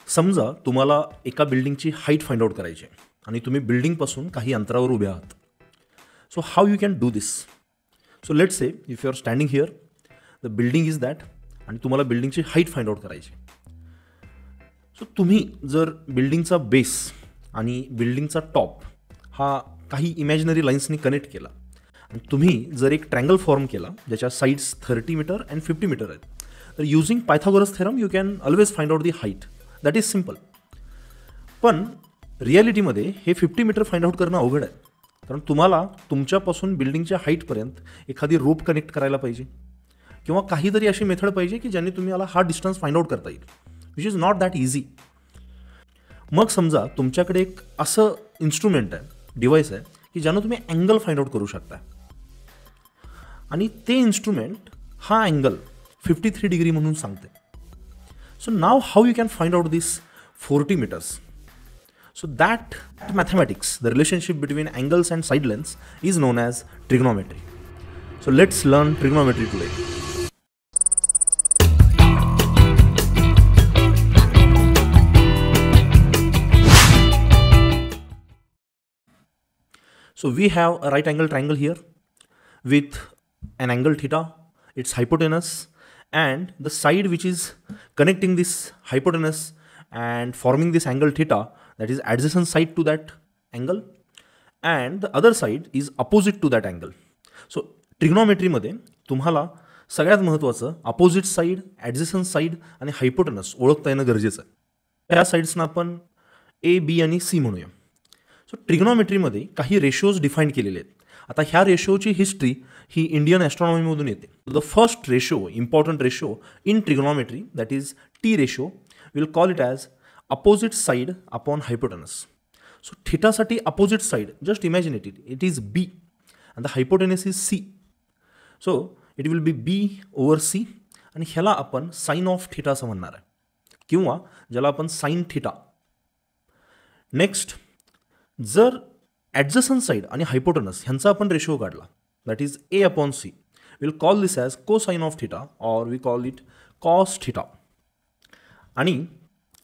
समजा तुम्हाला एका बिल्डिंगची हाईट फाइंड आउट करायची आहे आणि तुम्ही बिल्डिंगपासून काही अंतरावर उभे आहात. So how you can do this? So let's say if you are standing here, the building is that, आणि तुम्हाला बिल्डिंगची हाईट फाइंड आउट करायची. सो तुम्ही जर बिल्डिंगचा बेस आणि बिल्डिंगचा टॉप हा काही इमॅजिनरी लाईन्सनी कनेक्ट केला आणि तुम्ही जर एक ट्रँगल फॉर्म केला ज्याच्या साईड्स 30 मीटर अँड 50 मीटर आहेत, तर using Pythagoras theorem you can always find out the height. That is simple. पण रिॲलिटीमध्ये हे 50 मीटर फाइंड आउट करणं अवघड आहे, कारण तुम्हाला तुमच्यापासून बिल्डिंगच्या हाईटपर्यंत एखादी रोप कनेक्ट करायला पाहिजे किंवा काहीतरी अशी मेथड पाहिजे की ज्याने तुम्हाला हा डिस्टन्स फाइंड आउट करता येईल, which is not that easy. मग समजा तुमच्याकडे एक असं इन्स्ट्रुमेंट आहे, डिव्हाइस आहे, की ज्यानं तुम्ही अँगल फाइंड आउट करू शकता आणि ते इन्स्ट्रुमेंट हा अँगल 53 डिग्री म्हणून सांगते. So now how you can find out this 40 meters? So that mathematics, the relationship between angles and side lengths, is known as trigonometry. So let's learn trigonometry today. So we have a right angle triangle here with an angle theta, its hypotenuse, and the side which is connecting this hypotenuse and forming this angle theta, that is adjacent side to that angle, and the other side is opposite to that angle. So trigonometry मध्ये तुम्हाला सगळ्यात महत्त्वाचं opposite side, ॲडजसंट side आणि hypotenuse ओळखता येणं गरजेचं आहे. त्या साईड्सना आपण ए, बी आणि सी म्हणूया. सो ट्रिग्नॉमेट्रीमध्ये काही रेशोज डिफाईन केलेले आहेत. आता ह्या रेशोची हिस्ट्री ही इंडियन ॲस्ट्रॉनॉमीमधून येते. The first ratio, important ratio in trigonometry, that is T ratio, will call it as opposite side upon hypotenuse. So theta साठी opposite side, just imagine it is B and the hypotenuse is C. So it will be B over C आणि ह्याला आपण sign of theta असं म्हणणार आहे किंवा ज्याला आपण साइन थीटा. नेक्स्ट, जर ॲडजसंट साईड आणि हायपोटेनस ह्यांचा आपण रेशो काढला, that is A upon C, will call this as cosine of theta or we call it cos theta. आणि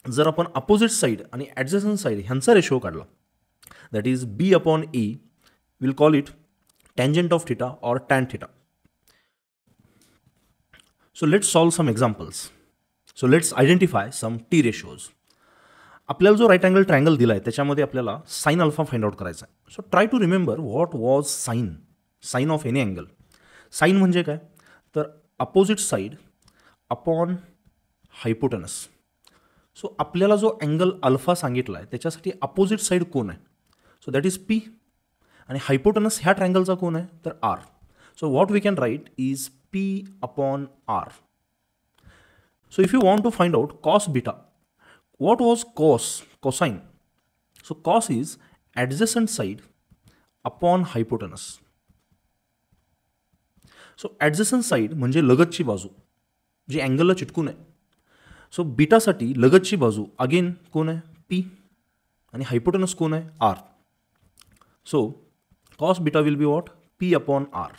जर आपण अपोजिट साईड आणि ॲडजसंट साईड ह्यांचा रेशो काढला, that is B upon A, will call it tangent of theta or tan theta. So let's solve some examples. So let's identify some T ratios. आपल्याला जो right angle triangle दिला आहे त्याच्यामध्ये आपल्याला sine alpha find out करायचा आहे. So try to remember what was sine of any angle. Sine म्हणजे काय, तर opposite side upon hypotenuse. So आपल्याला जो अँगल अल्फा सांगितला आहे त्याच्यासाठी अपोजिट साईड कोण आहे, सो दॅट इज पी, आणि हायपोटेनस ह्या ट्रायंगलचा कोण आहे तर r. So what we can write is p upon r. So if you want to find out cos beta, what was cosine? So cos is adjacent side upon hypotenuse. So adjacent side म्हणजे लगतची बाजू जी अँगलला चिटकून आहे. So बीटासाठी लगतची बाजू again कोण आहे, p, आणि हायपोटेनस कोण आहे, R. So cos beta will be what, P upon R.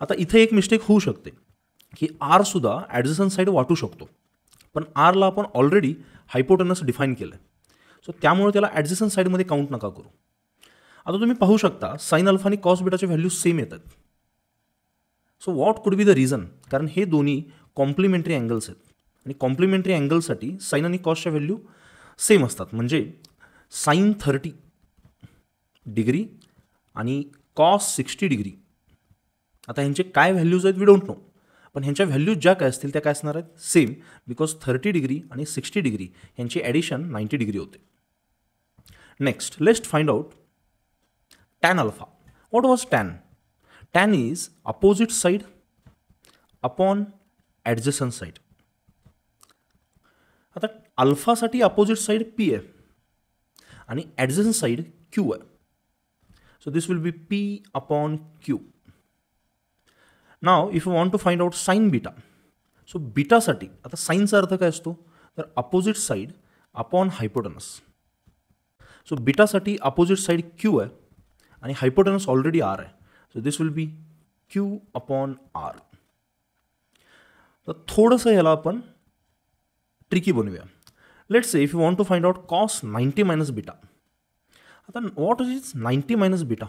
आता इथे एक मिस्टेक होऊ शकते की आरसुद्धा ॲडजसंट साईड वाटू शकतो, पण आरला आपण ऑलरेडी हायपोटेनस डिफाईन केलं आहे. सो त्यामुळे त्याला ॲडजसंट साईडमध्ये काउंट नका करू. आता तुम्ही पाहू शकता साइन अल्फा आणि कॉस बीटाचे व्हॅल्यू सेम येतात. So what could be the reason? कारण हे दोन्ही कॉम्प्लिमेंटरी अँगल्स आहेत आणि कॉम्प्लिमेंटरी अँगलसाठी साइन आणि कॉसच्या व्हॅल्यू सेम असतात. म्हणजे साइन 30 डिग्री आणि कॉस 60 डिग्री. आता ह्यांचे काय व्हॅल्यूज आहेत वी डोंट नो, पण ह्यांच्या व्हॅल्यूज ज्या काय असतील त्या काय असणार आहेत, सेम, बिकॉज 30 डिग्री आणि 60 डिग्री ह्यांची ॲडिशन 90 डिग्री होते. Next, let's find out tan alpha. What was tan? Tan is opposite side upon adjacent side. आता अल्फासाठी अपोजिट साईड पी आहे आणि ॲडजसंट साईड क्यू आहे. So this will be p upon q. Now if you want to find out sine beta, so बीटासाठी आता साइनचा अर्थ काय असतो तर opposite side upon hypotenuse. So बीटासाठी अपोजिट साईड क्यू आहे आणि हायपोटेनस ऑलरेडी आर आहे. So this will be Q upon R. तर थोडंसं ह्याला आपण ट्रिकी बनवूया. Let's say if you want to find out cos 90 minus beta. आता व्हॉट इज 90 मायनस बीटा?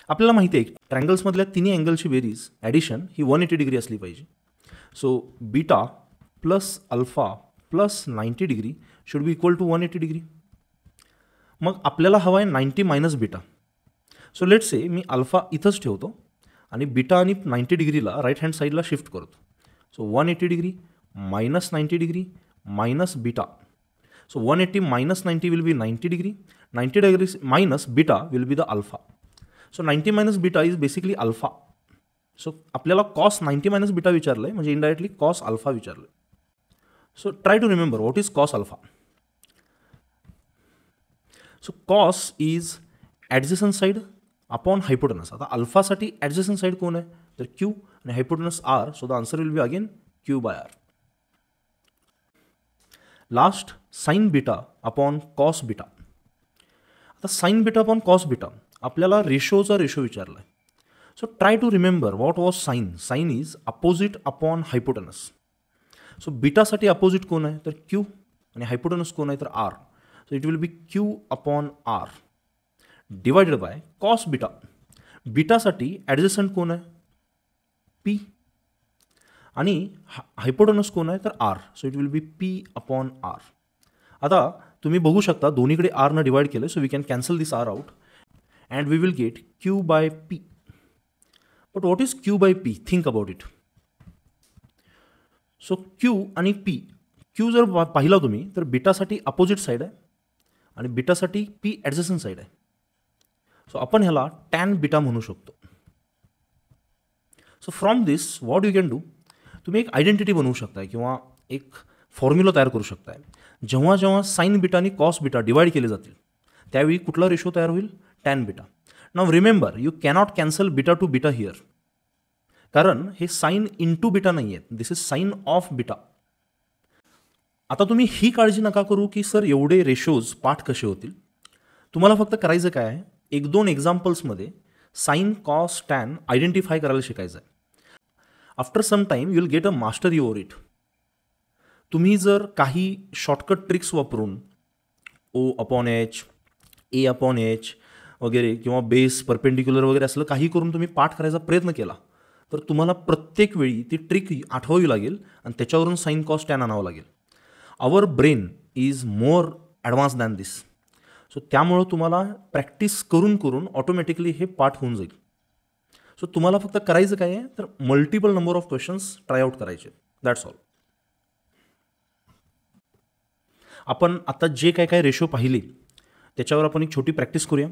आपल्याला माहिती आहे ट्रँगल्समधल्या तिन्ही अँगलची बेरीज ॲडिशन ही 180 डिग्री असली पाहिजे. So beta plus alpha plus 90 degree should be equal to 180 degree. मग आपल्याला हवा आहे 90 minus beta. So let's say मी अल्फा इथंच ठेवतो आणि बीटा आणि 90 डिग्रीला राईट हँड साईडला शिफ्ट करतो. So 180 degree minus 90 degree minus beta. So 180 minus 90 will be 90 degree. 90 degree minus beta will be the alpha. So 90 minus beta is basically alpha. So आपल्याला cos 90 minus beta विचारलं आहे म्हणजे indirectly cos alpha विचारलं. So try to remember what is cos alpha. So cos is adjacent side upon hypotenuse. आता अल्फासाठी adjacent side कोण आहे तर क्यू आणि hypotenuse r. So the answer will be again q by r. Last sine beta upon cos beta. आता sine beta upon cos beta आपल्याला रेशोचा ratio विचारला आहे. So try to remember what was sine. Sine is opposite upon hypotenuse. So बीटासाठी opposite कोण आहे तर q आणि हायपोटेनस कोण आहे तर r. So it will be Q upon r divided by cos beta. बीटासाठी ॲडजसंट कोण आहे पी आणि हायपोटेनस कोण आहे तर r. So it will be p upon R. आता तुम्ही बघू शकता दोन्हीकडे आरनं डिवाइड केलं. So we can cancel this r out and we will get Q by P. But what is Q by P? Think about it. So Q आणि P. Q जर पाहिला तुम्ही तर बीटासाठी अपोजिट साईड आहे आणि बीटासाठी पी ॲडजसंट साईड आहे. So आपण ह्याला टॅन बीटा म्हणू शकतो. So from this what you can do, तुम्ही एक आयडेंटिटी बनवू शकताय किंवा एक फॉर्म्युला तयार करू शकताय. जेव्हा जेव्हा साइन बीटा आणि कॉस बीटा डिवाइड केले जातील त्यावेळी कुठला रेशो तयार होईल tan beta. Now remember you cannot cancel beta to beta here कारण हे साइन इंटू बीटा नाही आहेत. This is sine of beta. आता तुम्ही ही काळजी नका करू की सर एवढे रेशोज पाठ कसे होतील. तुम्हाला फक्त करायचं काय आहे एक दोन एक्झाम्पल्समध्ये साइन कॉस टॅन आयडेंटिफाय करायला शिकायचं आहे. After some time you will get a mastery over it. तुम्ही जर काही शॉर्टकट ट्रिक्स वापरून O upon H A upon H वगैरे किंवा बेस परपेंडिक्युलर वगैरे असलं काही करून तुम्ही पाठ करायचा प्रयत्न केला तर तुम्हाला प्रत्येक वेळी ती ट्रिक आठवावी लागेल आणि त्याच्यावरून साइन कॉस टॅन आणावं लागेल. Our brain is more advance than this. So त्यामुळं तुम्हाला प्रॅक्टिस करून करून ऑटोमॅटिकली हे पाठ होऊन जाईल. सो तुम्हाला फक्त करायचं काय आहे तर multiple number of questions try out करायचे. That's all. आपण आता जे काय काय रेशो पाहिले त्याच्यावर आपण एक छोटी प्रॅक्टिस करूया.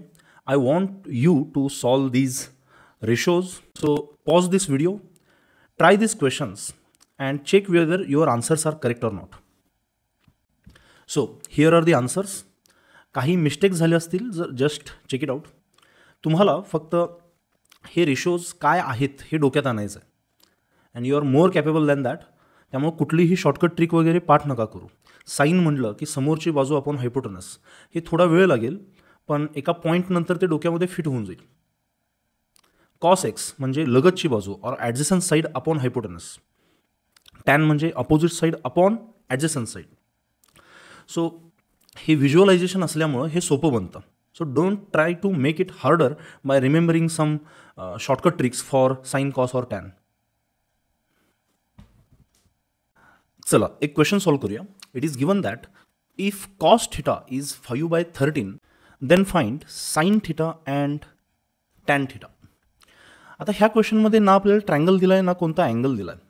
I want you to solve these ratios. So pause this video, try this questions and check whether your answers are correct or not. So here are the answers. काही मिस्टेक्स झाले असतील जर जस्ट चेक इट आउट. तुम्हाला फक्त हे ratios काय आहेत हे डोक्यात आणायचं आहे and you are more capable than that. त्यामुळे कुठलीही शॉर्टकट ट्रिक वगैरे पाठ नका करू. साईन म्हटलं की समोरची बाजू आपण हायपोटेनस हे थोडा वेळ लागेल पण एका पॉईंटनंतर ते डोक्यामध्ये फिट होऊन जाईल. कॉस एक्स म्हणजे लगतची बाजू or adjacent side upon hypotenuse. Tan म्हणजे opposite side upon adjacent side. So हे व्हिज्युअलायझेशन असल्यामुळं हे सोपं बनतं. So don't try to make it harder by remembering some shortcut tricks for sine cos or tan. चला एक क्वेश्चन सॉल्व करूया. It is given that if cos theta is 5/13 then find sine theta and tan theta. आता ह्या क्वेश्चनमध्ये ना आपल्याला triangle दिला आहे ना कोणता अँगल दिला आहे.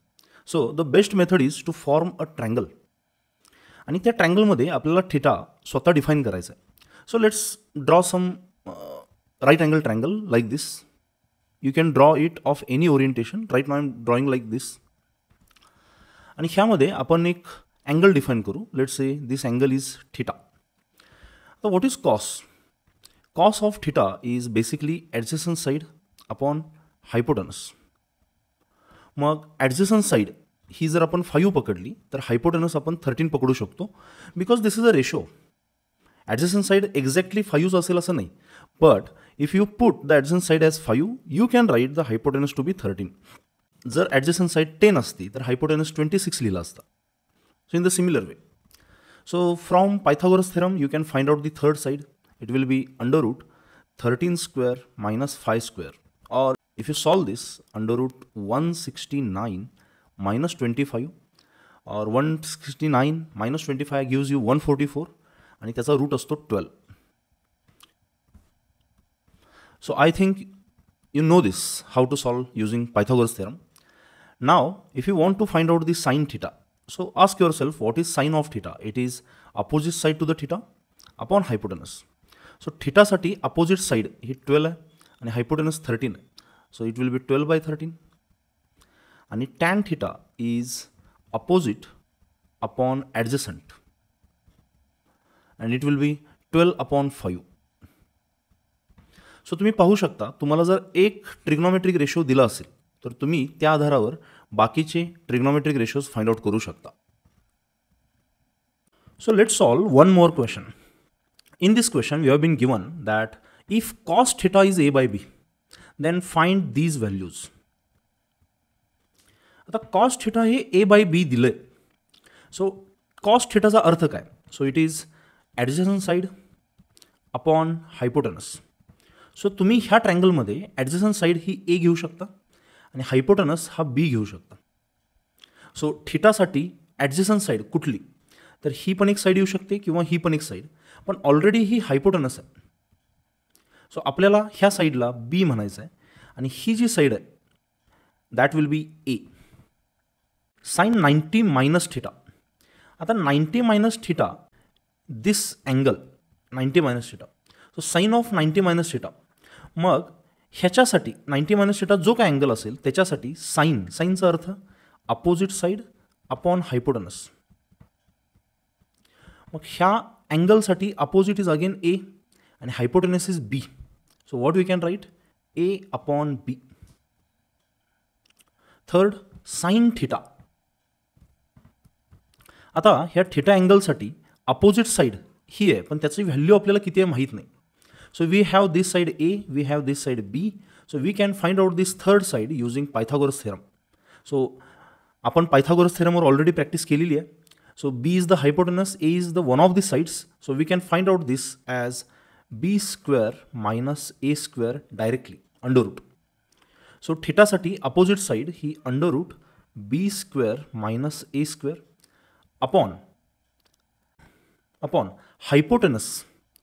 So the best method is to form a triangle आणि त्या ट्रँगलमध्ये आपल्याला थिटा स्वतः डिफाईन करायचा आहे. So let's draw some right angle triangle like this. You can draw it of any orientation. Right now I am drawing like this. आणि ह्यामध्ये आपण एक अँगल डिफाईन करू. Let's say this angle is theta. तर what is cos? Cos of theta is basically adjacent side upon hypotenuse. मग ॲडजसंट side ही जर आपण 5 पकडली तर हायपोटेनस आपण 13 पकडू शकतो because this is a ratio. Adjacent side exactly 5 असेल असं नाही but if you put the adjacent side as 5 you can write the hypotenuse to be 13. जर ॲडजसंट साईड 10 असती तर हायपोटेनस 26 लिहिला असता. So in the similar way. So from Pythagoras theorem you can find out the third side. It will be under root 13 square minus 5 square, or if you solve this, under root 169 minus 25, or 169 minus 25 gives you 144 आणि त्याचा route असतो 12. So I think you know this, how to solve using Pythagoras theorem. Now if you want to find out the sine theta, so ask yourself, what is sine of theta? It is opposite side to the theta upon hypotenuse. So theta साठी opposite side ही 12 आहे आणि hypotenuse 13 आहे. So it will be 12 by 13. आणि tan theta is opposite upon adjacent and it will be 12 upon 5. So तुम्ही पाहू शकता, तुम्हाला जर एक ट्रिग्नोमेट्रिक रेशो दिला असेल तर तुम्ही त्या आधारावर बाकीचे ट्रिग्नोमेट्रिक रेशोज फाइंड आउट करू शकता. So let's solve one more question. In this question we have been given that if cos theta is a by b, then find these values. आता cos theta हे a by b दिले. So cos theta चा अर्थ काय? So it is adjacent side upon hypotenuse. So तुम्ही ह्या ट्रँगलमध्ये ॲडजसंट side ही ए घेऊ शकता आणि हायपोटनस हा बी घेऊ शकता. सो थिटासाठी ॲडजसंट साईड कुठली, तर ही पण एक साईड येऊ शकते किंवा ही पण एक साईड, पण ऑलरेडी ही हायपोटनस आहे. सो आपल्याला ह्या साईडला बी म्हणायचं आहे आणि ही जी साईड आहे that will be A. Sine 90 minus theta. आता 90 minus theta, this angle 90 minus theta, so sine of 90 minus theta. मग ह्याच्यासाठी 90 मायनस थिटा जो काय अँगल असेल त्याच्यासाठी साईनचा अर्थ अपोजिट साईड अपॉन हायपोटनस. मग ह्या अँगलसाठी अपोजिट इज अगेन ए आणि hypotenuse is b. So what we can write, a upon b. Third, sine theta. आता ह्या थिटा अँगलसाठी अपोजिट साईड ही आहे, पण त्याची व्हॅल्यू आपल्याला किती आहे माहीत नाही. So we have this side A, we have this side B. So we can find out this third side using Pythagoras theorem. So आपण Pythagoras theorem were already practice केलेली आहे. So B is the hypotenuse, A is the one of the sides. So we can find out this as B square minus A square directly under root. So theta साठी opposite side he under root B square minus A square upon hypotenuse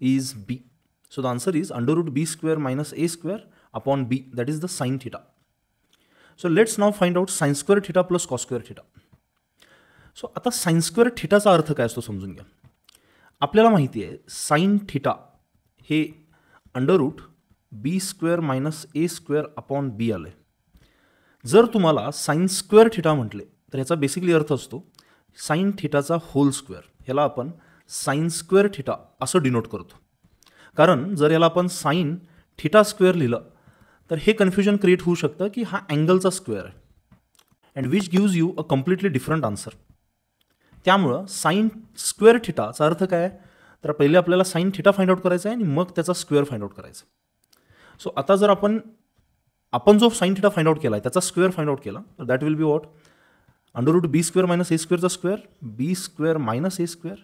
is B. So the answer is under root b square minus a square upon b, that is the sin theta. So let's now find out sin square theta plus cos square theta. So आता sin square theta चा अर्थ काय असतो समजून घ्या. आपल्याला माहिती आहे sin theta हे under root b square minus a square upon b आले. जर तुम्हाला sin square theta म्हटले तर याचा बेसिकली अर्थ असतो sin theta चा होल स्क्वेअर. ह्याला आपण sin square theta असं डिनोट करतो. कारण जर याला आपण साइन थिटा स्क्वेअर लिहिलं तर हे कन्फ्युजन क्रिएट होऊ शकतं की हा अँगलचा स्क्वेअर आहे and which gives you a completely different answer. त्यामुळं साइन स्क्वेअर थिटाचा अर्थ काय आहे, तर पहिले आपल्याला साइन थिटा फाइंड आउट करायचा आहे आणि मग त्याचा स्क्वेअर फाइंड आउट करायचा. सो आता जर आपण जो साइन थिटा फाइंड आउट केला आहे त्याचा स्क्वेअर फाइंड आउट केला तर that will be what, under root b square minus a स्क्वेअरचा स्क्वेअर, बी स्क्वेअर मायनस ए स्क्वेअर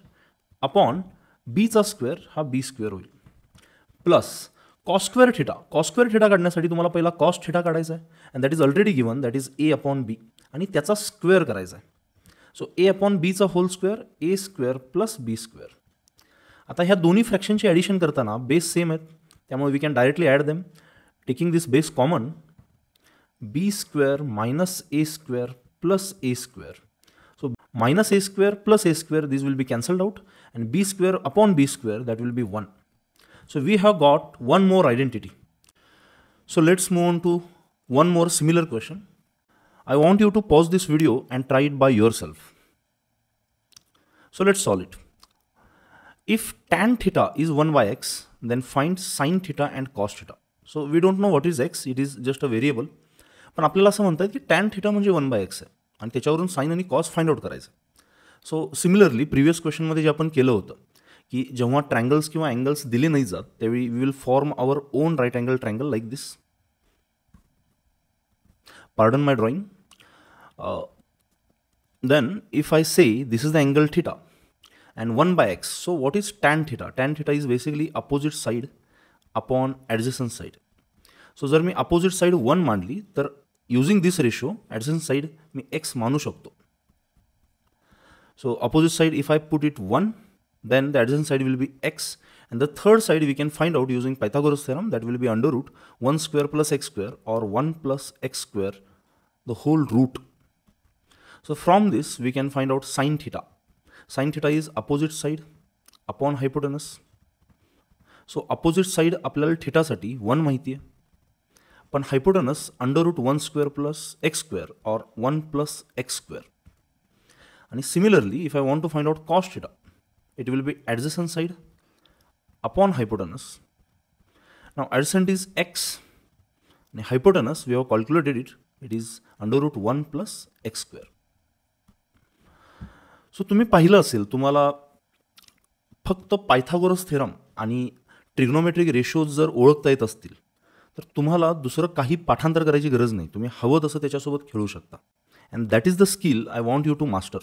अपॉन बीचा स्क्वेअर हा बी स्क्वेअर होईल, plus cos square theta. Cos square theta काढण्यासाठी तुम्हाला पहिला कॉस थिटा काढायचा आहे and that is already given, that is a upon b आणि त्याचा स्क्वेअर करायचा आहे. सो ए अपॉन बीचा whole square, a square plus b square. आता ह्या दोन्ही फ्रॅक्शनची ॲडिशन करताना बेस सेम आहेत त्यामुळे we can directly add them taking this base common. B square minus A square plus A square. So minus A square plus A square, this will be cancelled out and B square upon B square, that will be 1. So we have got one more identity. So let's move on to one more similar question. I want you to pause this video and try it by yourself. So let's solve it. If tan theta is 1 by x, then find sin theta and cos theta. So we don't know what is x, it is just a variable. पण आपल्याला असं म्हणतात की tan theta म्हणजे 1 by x आहे आणि त्याच्यावरून sin आणि cos फाइंड आउट करायचं. सो सिमिलरली प्रिव्हियस क्वेश्चनमध्ये जे आपण केलं होतं की जेव्हा ट्रँगल्स किंवा अँगल्स दिले नाही जात त्यावेळी we will form our own right angle triangle like this. Pardon my drawing. Then if I say this is the angle theta and 1 by x. So what is tan theta? Tan theta is basically opposite side upon adjacent side. So जर मी opposite side 1 मानली तर using this ratio adjacent side me x मानू शकतो. So opposite side if I put it 1, then the adjacent side will be x, and the third side we can find out using Pythagoras theorem, that will be under root 1 square plus x square or 1 plus x square the whole root. So from this we can find out sin theta. Sin theta is opposite side upon hypotenuse. So opposite side आपल्याला थीटासाठी 1 माहिती आहे, पण hypotenuse under root 1 square plus x square or 1 plus x square. And similarly, if I want to find out cos theta, it will be adjacent side upon hypotenuse. Now adjacent is x, and hypotenuse we have calculated it. It is under root 1 plus x square. So तुम्ही पाहिलं असेल, तुम्हाला फक्त Pythagoras theorem आणि trigonometric ratios जर ओळखता येत असतील तर तुम्हाला दुसरं काही पाठांतर करायची गरज नाही. तुम्ही हवं तसं त्याच्यासोबत खेळू शकता. And that is the skill I want you to master.